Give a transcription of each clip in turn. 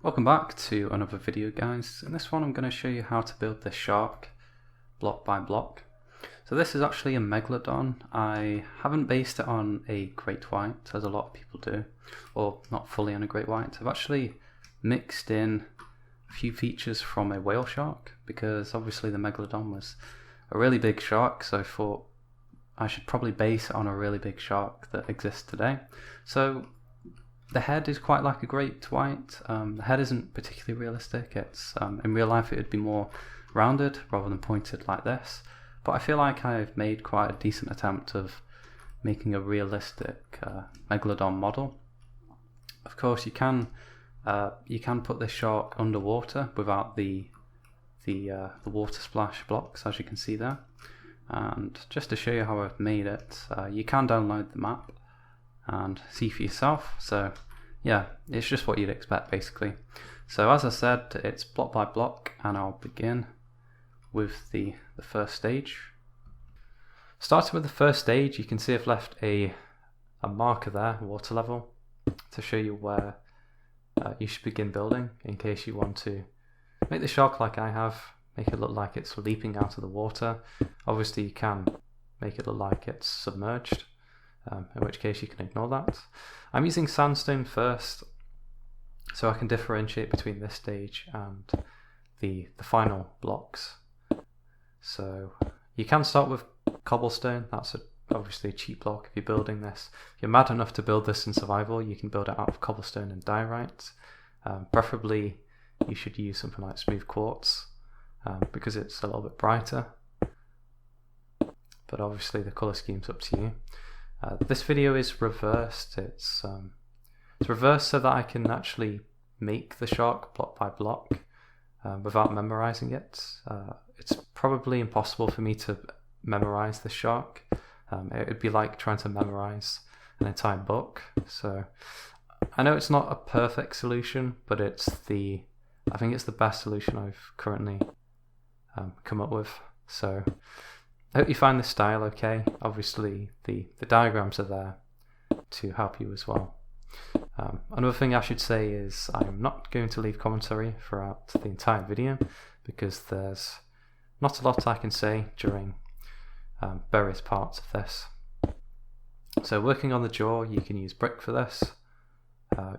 Welcome back to another video, guys. In this one I'm going to show you how to build this shark block by block. So this is actually a megalodon. I haven't based it on a great white as a lot of people do, or not fully on a great white. I've actually mixed in a few features from a whale shark because obviously the megalodon was a really big shark, so I thought I should probably base it on a really big shark that exists today. So the head is quite like a great white. The head isn't particularly realistic. It's in real life it would be more rounded rather than pointed like this. But I feel like I've made quite a decent attempt of making a realistic megalodon model. Of course, you can put this shark underwater without the water splash blocks, as you can see there. And just to show you how I've made it, you can download the map and see for yourself. So yeah, it's just what you'd expect basically. So as I said, it's block by block, and I'll begin with the first stage. Starting with the first stage, you can see I've left a marker there, water level, to show you where you should begin building in case you want to make the shark like I have, make it look like it's leaping out of the water. Obviously you can make it look like it's submerged, in which case you can ignore that. I'm using sandstone first so I can differentiate between this stage and the final blocks. So you can start with cobblestone. That's obviously a cheap block if you're building this. If you're mad enough to build this in survival, you can build it out of cobblestone and diorite. Preferably you should use something like smooth quartz because it's a little bit brighter, but obviously the colour scheme's up to you. This video is reversed. It's reversed so that I can actually make the shark block by block without memorizing it. It's probably impossible for me to memorize the shark. It would be like trying to memorize an entire book. So I know it's not a perfect solution, but I think it's the best solution I've currently come up with. So I hope you find this style okay. Obviously the diagrams are there to help you as well. Another thing I should say is I'm not going to leave commentary throughout the entire video because there's not a lot I can say during various parts of this. So working on the jaw, you can use brick for this.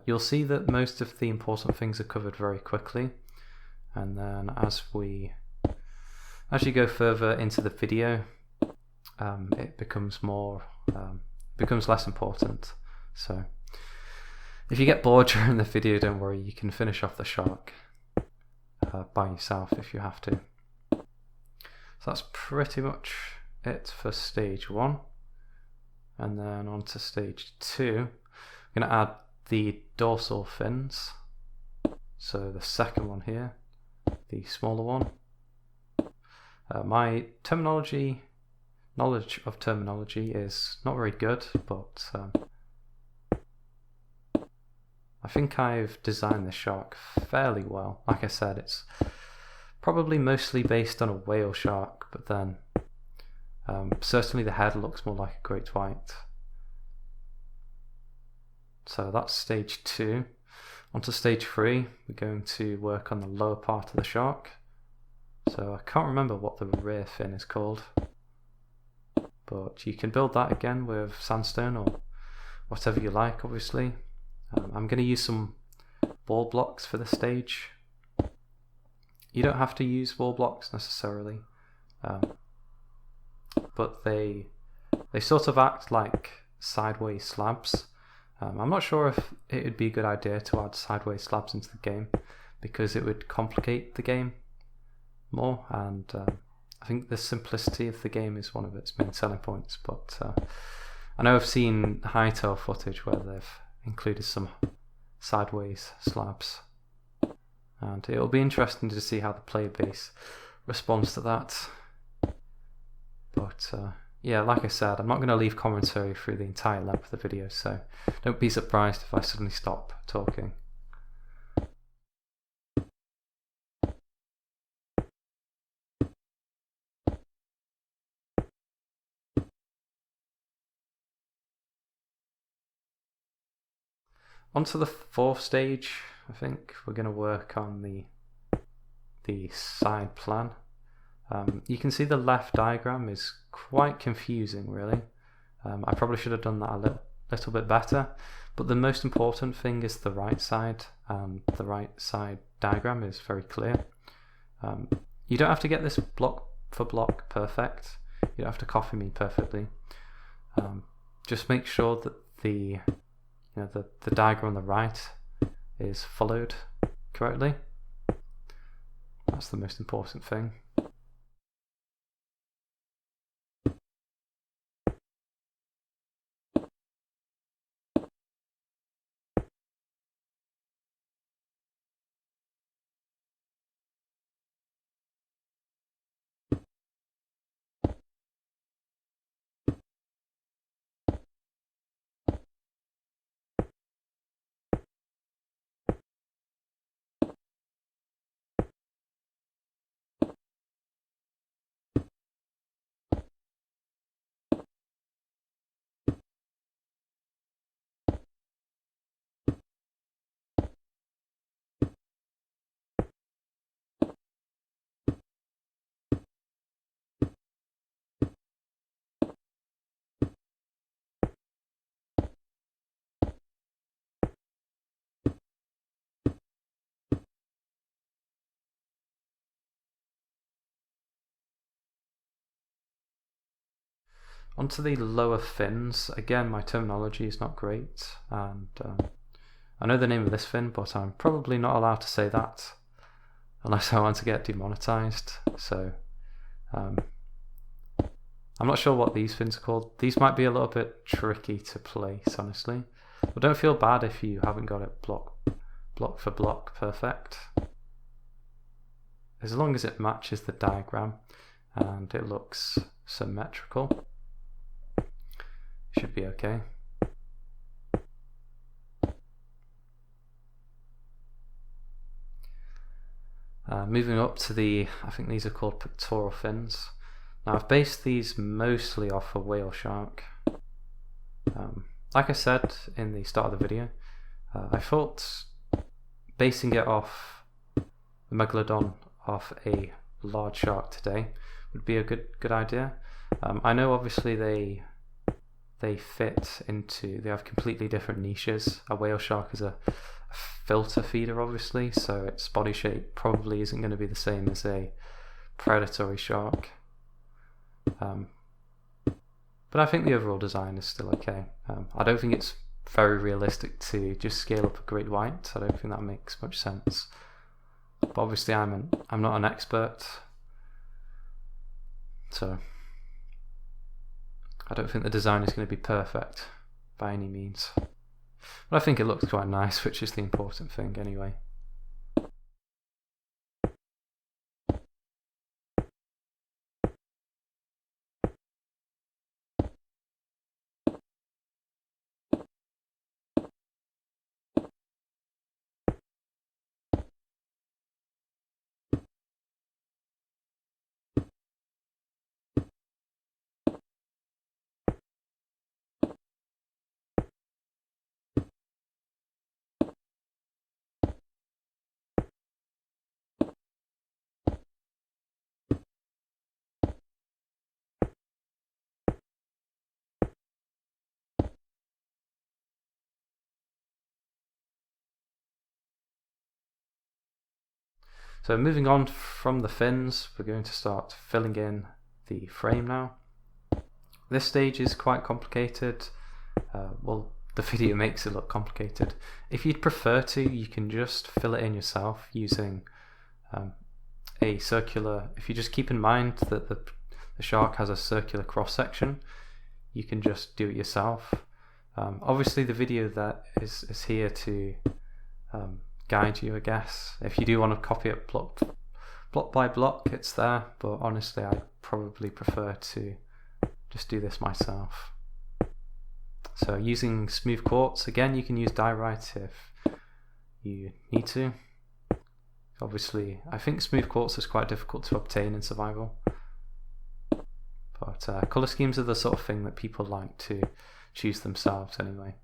You'll see that most of the important things are covered very quickly, and then as you go further into the video, it becomes less important. So if you get bored during the video, don't worry, you can finish off the shark by yourself if you have to. So that's pretty much it for stage 1, and then on to stage 2. I'm going to add the dorsal fins, so the second one here, the smaller one. My knowledge of terminology is not very good, but I think I've designed the shark fairly well. Like I said, it's probably mostly based on a whale shark, but then certainly the head looks more like a great white. So that's stage 2. On to stage 3, we're going to work on the lower part of the shark. So I can't remember what the rear fin is called, but you can build that again with sandstone or whatever you like, obviously. I'm going to use some wall blocks for this stage. You don't have to use wall blocks necessarily, but they sort of act like sideways slabs. I'm not sure if it would be a good idea to add sideways slabs into the game because it would complicate the game more, and I think the simplicity of the game is one of its main selling points. But I know I've seen Hightail footage where they've included some sideways slabs, and it'll be interesting to see how the player base responds to that. But yeah, like I said, I'm not going to leave commentary through the entire length of the video, so don't be surprised if I suddenly stop talking. On to the fourth stage, I think we're going to work on the side plan. You can see the left diagram is quite confusing, really. I probably should have done that a little bit better, but the most important thing is the right side, and the right side diagram is very clear. You don't have to get this block for block perfect. You don't have to copy me perfectly. Just make sure that the diagram on the right is followed correctly. That's the most important thing. Onto the lower fins, again my terminology is not great, and I know the name of this fin, but I'm probably not allowed to say that unless I want to get demonetized, so I'm not sure what these fins are called. These might be a little bit tricky to place, honestly, but don't feel bad if you haven't got it block for block perfect. As long as it matches the diagram and it looks symmetrical, should be okay. Moving up to I think these are called pectoral fins. Now I've based these mostly off a whale shark. Like I said in the start of the video, I thought basing it off the megalodon off a large shark today would be a good idea. I know obviously they fit into, they have completely different niches. A whale shark is a filter feeder obviously, so its body shape probably isn't going to be the same as a predatory shark. But I think the overall design is still okay. I don't think it's very realistic to just scale up a great white. I don't think that makes much sense. But obviously I'm not an expert, so I don't think the design is going to be perfect by any means. But I think it looks quite nice, which is the important thing anyway. So moving on from the fins, we're going to start filling in the frame now. This stage is quite complicated. Well, the video makes it look complicated. If you'd prefer to, you can just fill it in yourself using a circular. If you just keep in mind that the shark has a circular cross section, you can just do it yourself. Obviously the video that is here to guide you, I guess. If you do want to copy it block by block, it's there, but honestly I probably prefer to just do this myself. So using smooth quartz, again you can use diorite if you need to. Obviously I think smooth quartz is quite difficult to obtain in survival, but colour schemes are the sort of thing that people like to choose themselves anyway.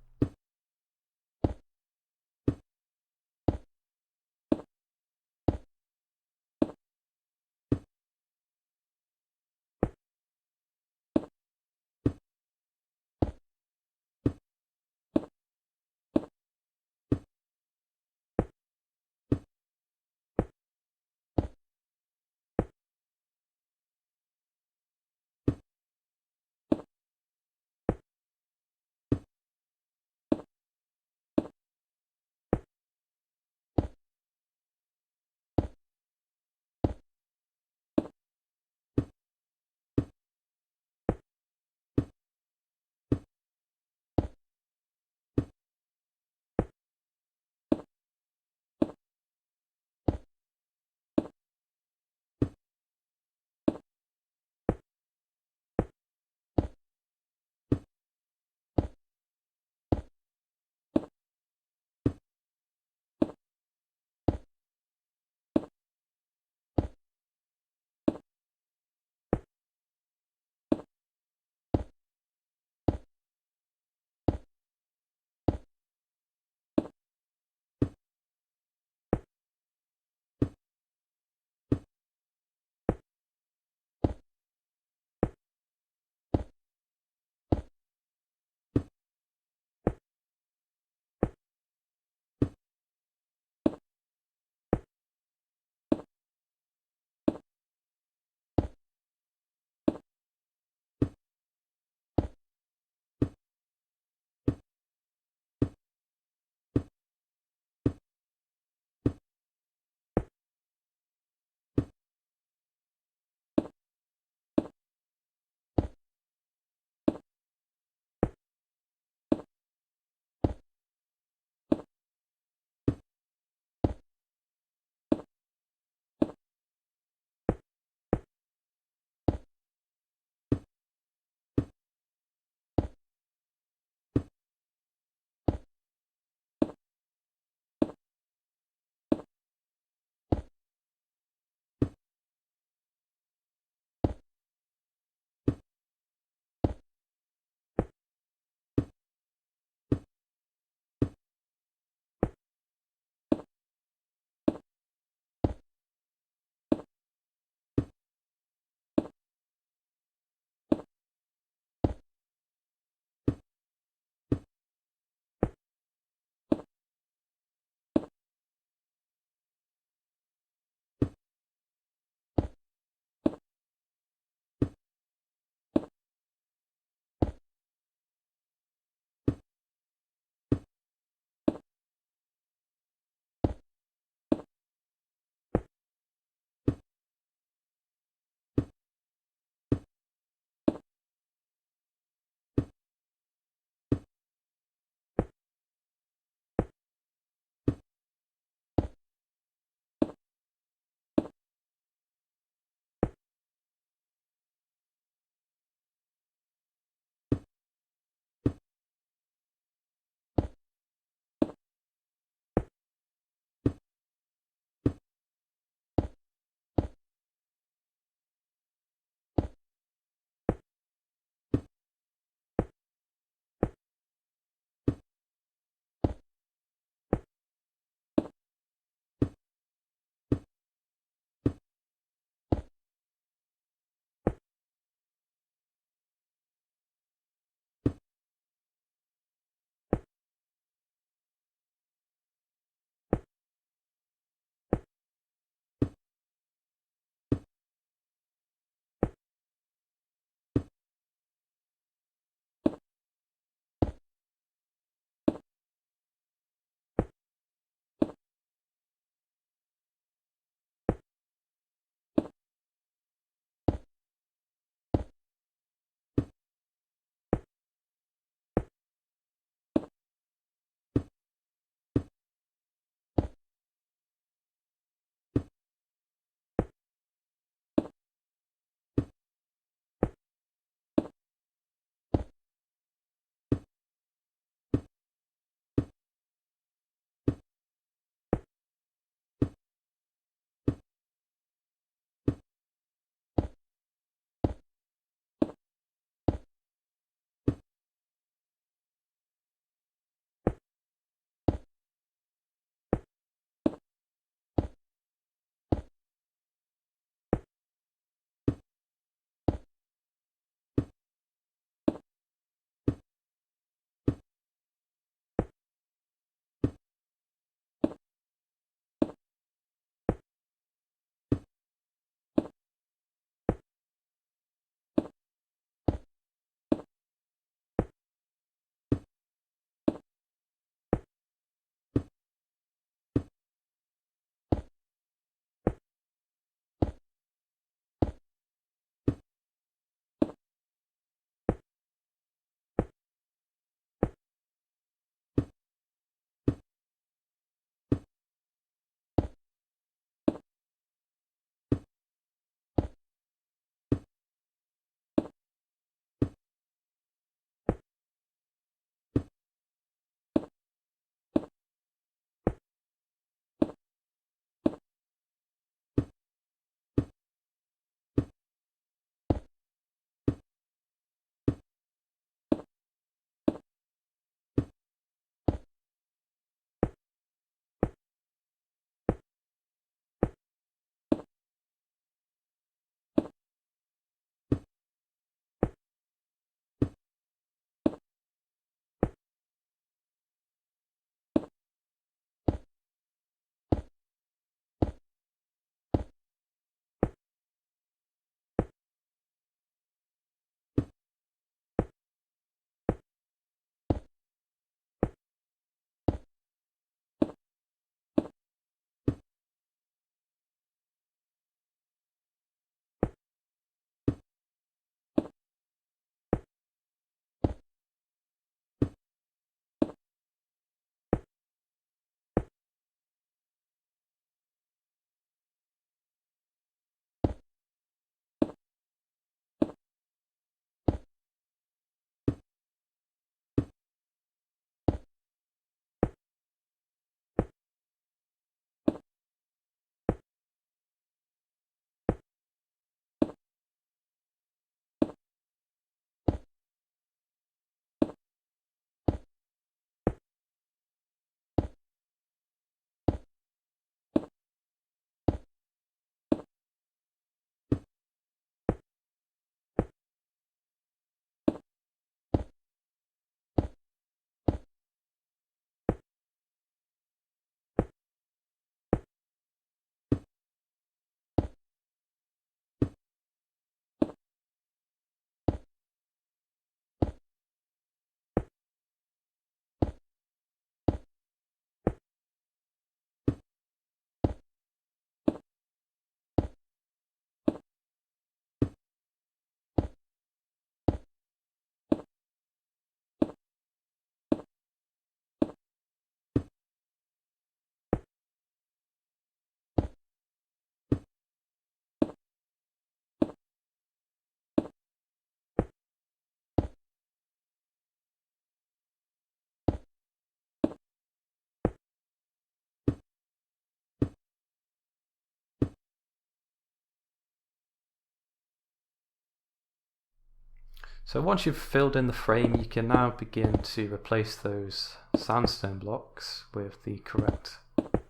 So once you've filled in the frame, you can now begin to replace those sandstone blocks with the correct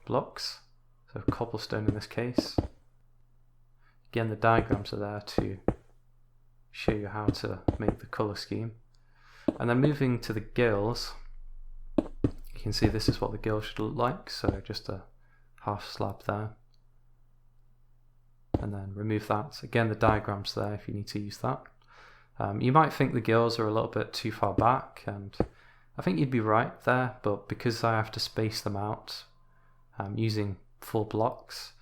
blocks, so cobblestone in this case. Again, the diagrams are there to show you how to make the colour scheme. And then moving to the gills, you can see this is what the gill should look like, so just a half slab there. And then remove that. Again, the diagram's there if you need to use that. You might think the gills are a little bit too far back, and I think you'd be right there, but because I have to space them out using full blocks,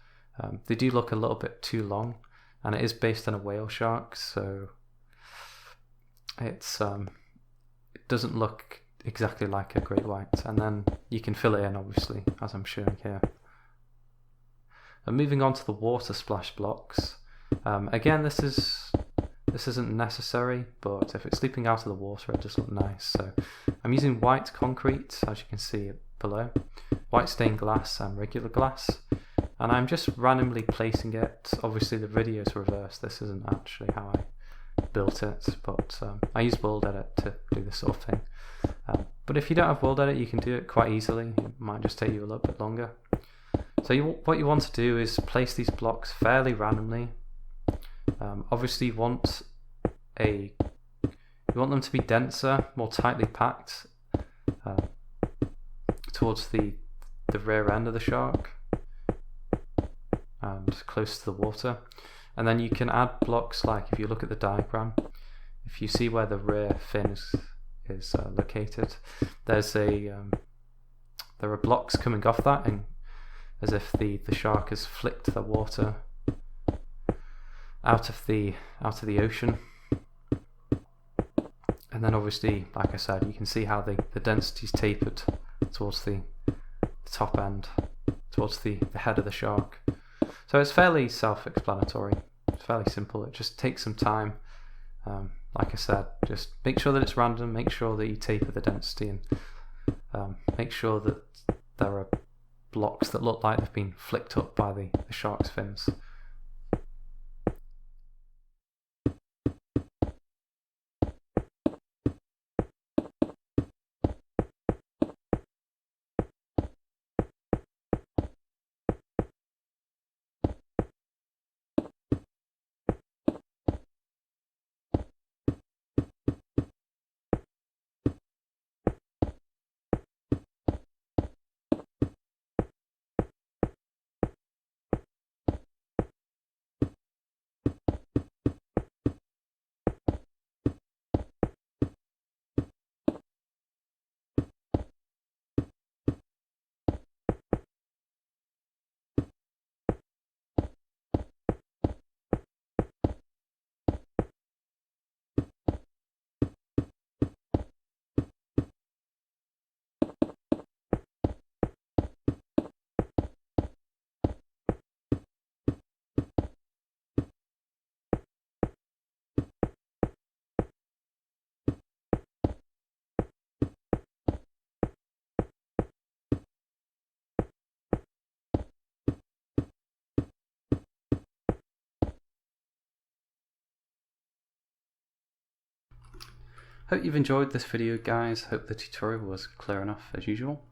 they do look a little bit too long, and it is based on a whale shark, so it doesn't look exactly like a great white. And then you can fill it in, obviously, as I'm showing here. And moving on to the water splash blocks, again, this isn't necessary, but if it's leaping out of the water, it does look nice. So I'm using white concrete, as you can see below, white stained glass and regular glass, and I'm just randomly placing it. Obviously the video is reversed, this isn't actually how I built it, but I use World Edit to do this sort of thing. But if you don't have World Edit, you can do it quite easily. It might just take you a little bit longer. So what you want to do is place these blocks fairly randomly. Obviously you want them to be denser, more tightly packed towards the rear end of the shark and close to the water. And then you can add blocks, like if you look at the diagram, if you see where the rear fin is located, there are blocks coming off that, and as if the shark has flicked the water out of the ocean. And then obviously, like I said, you can see how the density is tapered towards the top end, towards the head of the shark. So it's fairly self-explanatory, it's fairly simple. It just takes some time. Like I said, just make sure that it's random, make sure that you taper the density, and make sure that there are blocks that look like they've been flicked up by the shark's fins. Hope you've enjoyed this video, guys. Hope the tutorial was clear enough as usual.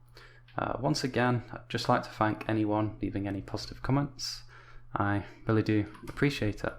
Once again, I'd just like to thank anyone leaving any positive comments. I really do appreciate it.